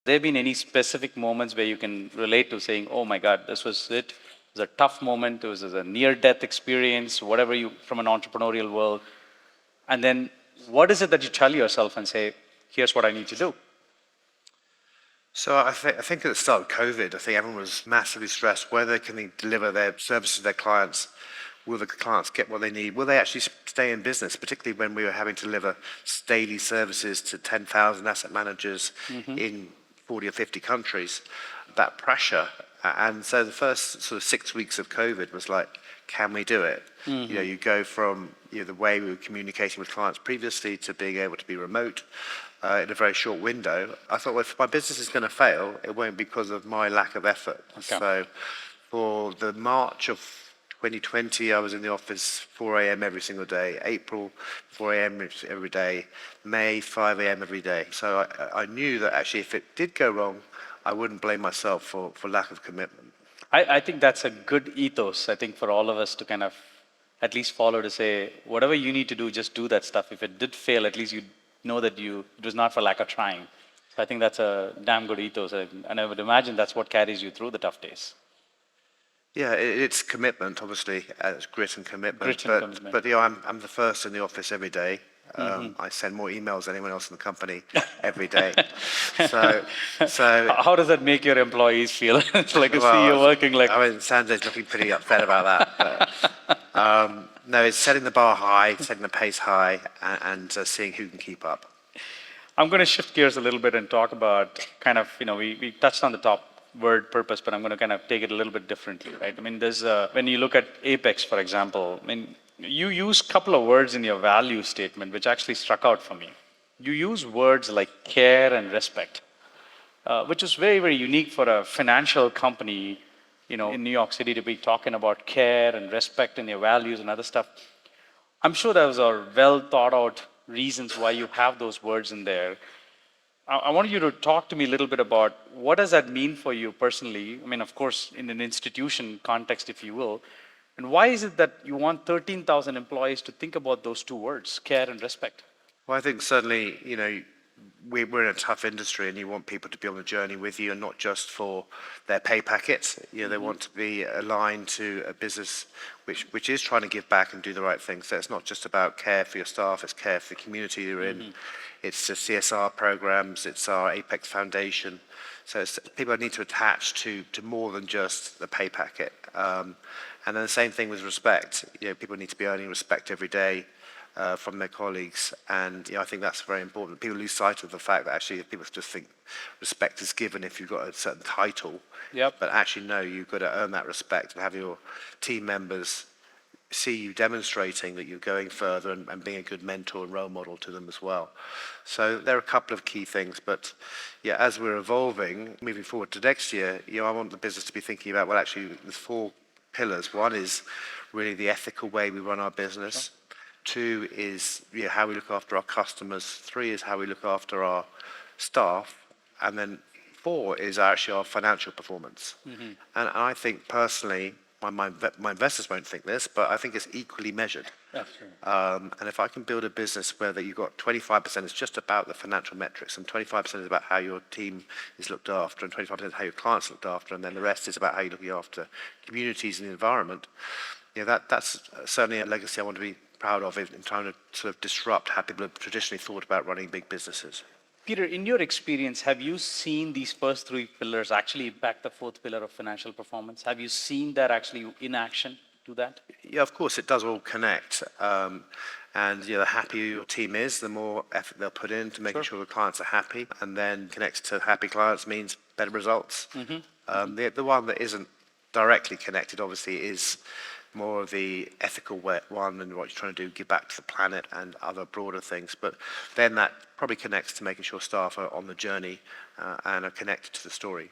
There been any specific moments where you can relate to saying, oh my God, this was it? It was a tough moment. It was a near-death experience, whatever you, from an entrepreneurial world. And then what is it that you tell yourself and say, here's what I need to do? So I think at the start of COVID, I think everyone was massively stressed. Whether can they deliver their services to their clients? Will the clients get what they need? Will they actually stay in business, particularly when we were having to deliver daily services to 10,000 asset managers in 40 or 50 countries? That pressure. And so the first sort of 6 weeks of COVID was like, can we do it? You know, you go from the way we were communicating with clients previously to being able to be remote in a very short window. I thought, well, if my business is going to fail, it won't be because of my lack of effort. Okay. So for the March of 2020, I was in the office 4 a.m. every single day. April, 4 a.m. every day. May, 5 a.m. every day. So I knew that actually if it did go wrong, I wouldn't blame myself for lack of commitment. I think that's a good ethos, I think, for all of us to kind of at least follow, to say, whatever you need to do, just do that stuff. If it did fail, at least you know that it was not for lack of trying. So I think that's a damn good ethos. And I would imagine that's what carries you through the tough days. Yeah, it's commitment, obviously. It's grit and commitment. Grit and commitment. But I'm the first in the office every day. I send more emails than anyone else in the company every day. So How does that make your employees feel? It's like a CEO working like... I mean, Sanjay's looking pretty upset about that. But, no, it's setting the bar high, setting the pace high, and seeing who can keep up. I'm going to shift gears a little bit and talk about kind of, we touched on the top word purpose, but I'm going to kind of take it a little bit differently, right? I mean, there's, when you look at Apex, for example, I mean, you use a couple of words in your value statement, which actually struck out for me. You use words like care and respect, which is very, very unique for a financial company, in New York City, to be talking about care and respect in your values and other stuff. I'm sure those are well thought out reasons why you have those words in there. I want you to talk to me a little bit about what does that mean for you personally? I mean, of course, in an institution context, if you will. And why is it that you want 13,000 employees to think about those two words, care and respect? Well, I think certainly, we're in a tough industry, and you want people to be on the journey with you, and not just for their pay packets. They want to be aligned to a business which is trying to give back and do the right thing. So it's not just about care for your staff; it's care for the community you're in. It's the CSR programs. It's our Apex Foundation. So people need to attach to more than just the pay packet. And then the same thing with respect. People need to be earning respect every day from their colleagues, and I think that's very important. People lose sight of the fact that actually people just think respect is given if you've got a certain title. Yep. But actually, no, you've got to earn that respect and have your team members see you demonstrating that you're going further and being a good mentor and role model to them as well. So there are a couple of key things, but yeah, as we're evolving, moving forward to next year, I want the business to be thinking about, well, actually, there's 4 pillars. One is really the ethical way we run our business. Sure. 2 is how we look after our customers. 3 is how we look after our staff. And then 4 is actually our financial performance. And I think personally, my investors won't think this, but I think it's equally measured. That's true. And if I can build a business where that you've got 25% is just about the financial metrics, and 25% is about how your team is looked after, and 25% is how your clients are looked after, and then the rest is about how you're looking after communities and the environment, that's certainly a legacy I want to be proud of in trying to sort of disrupt how people have traditionally thought about running big businesses. Peter, in your experience, have you seen these first 3 pillars actually impact the 4th pillar of financial performance? Have you seen that actually in action do that? Yeah, of course, it does all connect. And the happier your team is, the more effort they'll put into making sure the clients are happy, and then connects to happy clients means better results. The one that isn't directly connected, obviously, is more of the ethical one, and what you're trying to do, give back to the planet and other broader things. But then that probably connects to making sure staff are on the journey and are connected to the story.